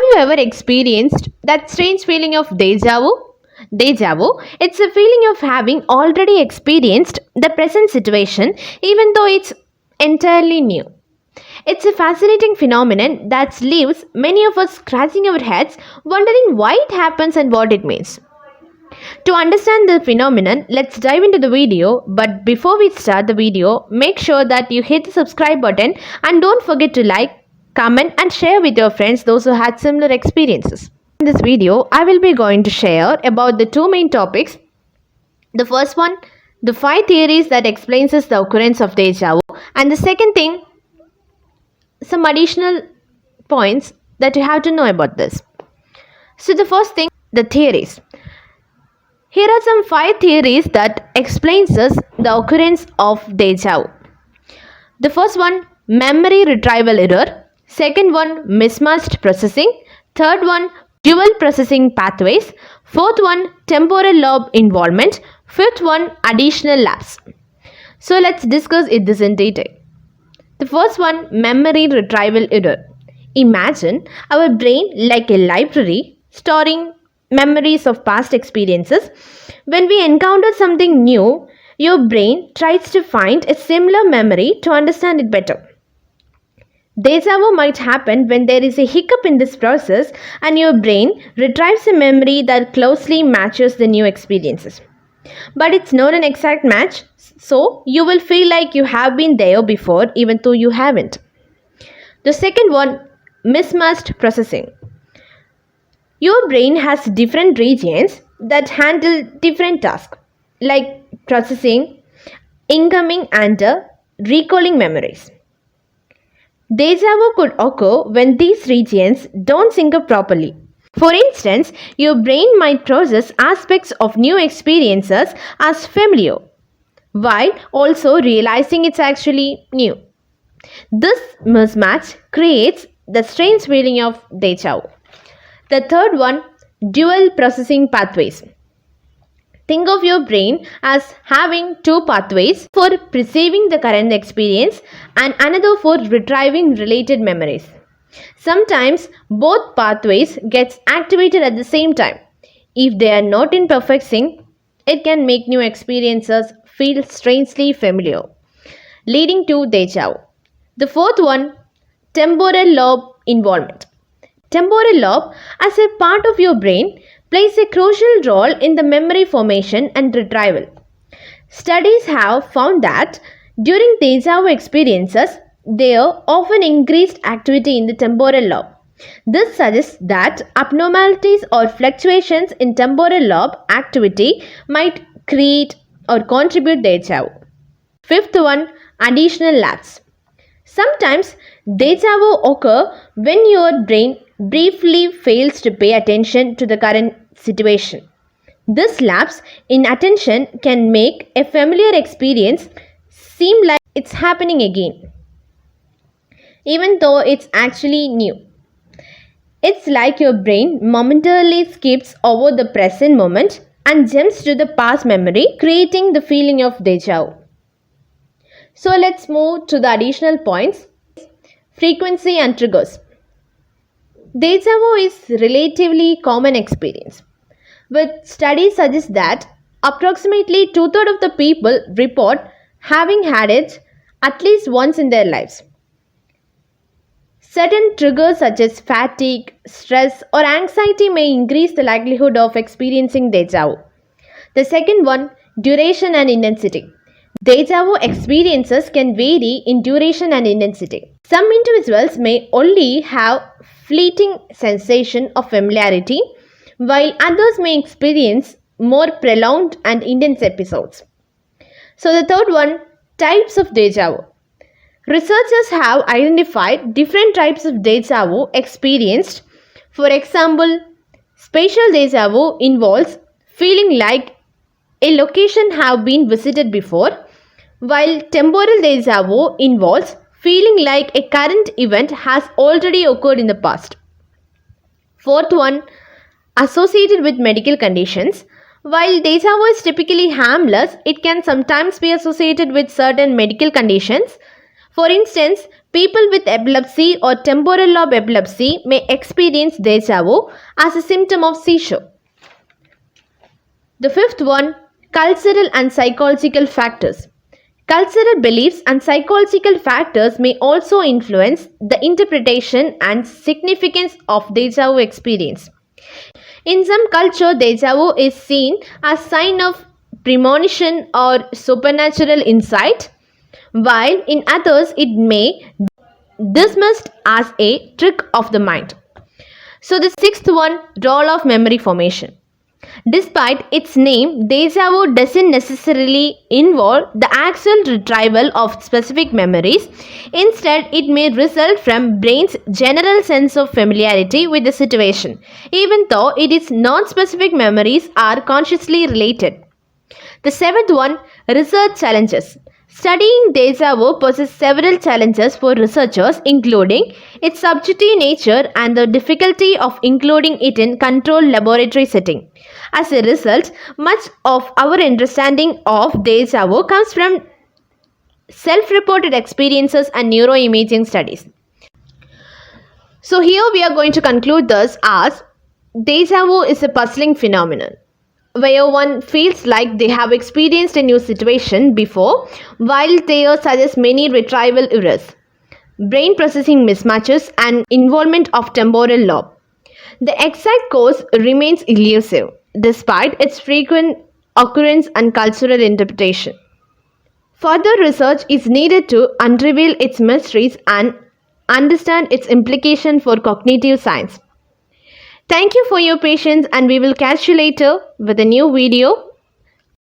you ever experienced that strange feeling of deja vu? Deja vu, it's a feeling of having already experienced the present situation even though it's entirely new. It's a fascinating phenomenon that leaves many of us scratching our heads wondering why it happens and what it means. To understand the phenomenon, let's dive into the video. But before we start the video, make sure that you hit the subscribe button and don't forget to like, comment and share with your friends those who had similar experiences. In this video, I will be going to share about the two main topics. The first one, the 5 theories that explains us the occurrence of deja vu, and the second thing, some additional points that you have to know about this. So the first thing, the theories. Here are some 5 theories that explains us the occurrence of deja vu. The first one, memory retrieval error. Second one, mismatched processing. Third one, dual processing pathways. Fourth one, temporal lobe involvement. Fifth one, additional lapse. So let's discuss this in detail. The first one, memory retrieval error. Imagine our brain like a library storing memories of past experiences. When we encounter something new, your brain tries to find a similar memory to understand it better. Deja vu might happen when there is a hiccup in this process and your brain retrieves a memory that closely matches the new experiences. But it's not an exact match, so you will feel like you have been there before even though you haven't. The second one, mismatched processing. Your brain has different regions that handle different tasks, like processing, incoming and recalling memories. Deja vu could occur when these regions don't sync up properly. For instance, your brain might process aspects of new experiences as familiar, while also realizing it's actually new. This mismatch creates the strange feeling of deja vu. The third one, dual processing pathways. Think of your brain as having 2 pathways for perceiving the current experience and another for retrieving related memories. Sometimes both pathways get activated at the same time. If they are not in perfect sync, it can make new experiences feel strangely familiar, leading to deja vu. The fourth one, temporal lobe involvement. Temporal lobe, as a part of your brain, plays a crucial role in the memory formation and retrieval. Studies have found that during deja vu experiences, there are often increased activity in the temporal lobe. This suggests that abnormalities or fluctuations in temporal lobe activity might create or contribute deja vu. Fifth one, additional lapse. Sometimes deja vu occur when your brain briefly fails to pay attention to the current situation. This lapse in attention can make a familiar experience seem like it's happening again, even though it's actually new. It's like your brain momentarily skips over the present moment and jumps to the past memory, creating the feeling of deja vu. So let's move to the additional points. Frequency and triggers. Deja vu is relatively common experience, but studies suggest that approximately 2/3 of the people report having had it at least once in their lives. Certain triggers such as fatigue, stress or anxiety may increase the likelihood of experiencing deja vu. The second one, duration and intensity. Deja vu experiences can vary in duration and intensity. Some individuals may only have fleeting sensation of familiarity, while others may experience more prolonged and intense episodes. So the third one, types of deja vu. Researchers have identified different types of deja vu experienced. For example, spatial deja vu involves feeling like a location have been visited before, while temporal deja vu involves feeling like a current event has already occurred in the past. Fourth one, associated with medical conditions. While deja vu is typically harmless, it can sometimes be associated with certain medical conditions. For instance, People with epilepsy or temporal lobe epilepsy may experience deja vu as a symptom of seizure. The fifth one, cultural and psychological factors. Cultural beliefs and psychological factors may also influence the interpretation and significance of deja vu experience. In some culture, deja vu is seen as sign of premonition or supernatural insight, while in others it may dismissed as a trick of the mind. So the sixth one, role of memory formation. Despite its name, deja vu doesn't necessarily involve the actual retrieval of specific memories. Instead, it may result from brain's general sense of familiarity with the situation, even though its non-specific memories are consciously related. The seventh one, research challenges. Studying deja vu poses several challenges for researchers, including its subjective nature and the difficulty of including it in controlled laboratory setting. As a result, much of our understanding of deja vu comes from self-reported experiences and neuroimaging studies. So here we are going to conclude this as deja vu is a puzzling phenomenon where one feels like they have experienced a new situation before, while there suggests many retrieval errors, brain processing mismatches, and involvement of temporal lobe. The exact cause remains elusive, despite its frequent occurrence and cultural interpretation. Further research is needed to unravel its mysteries and understand its implication for cognitive science. Thank you for your patience, and we will catch you later with a new video.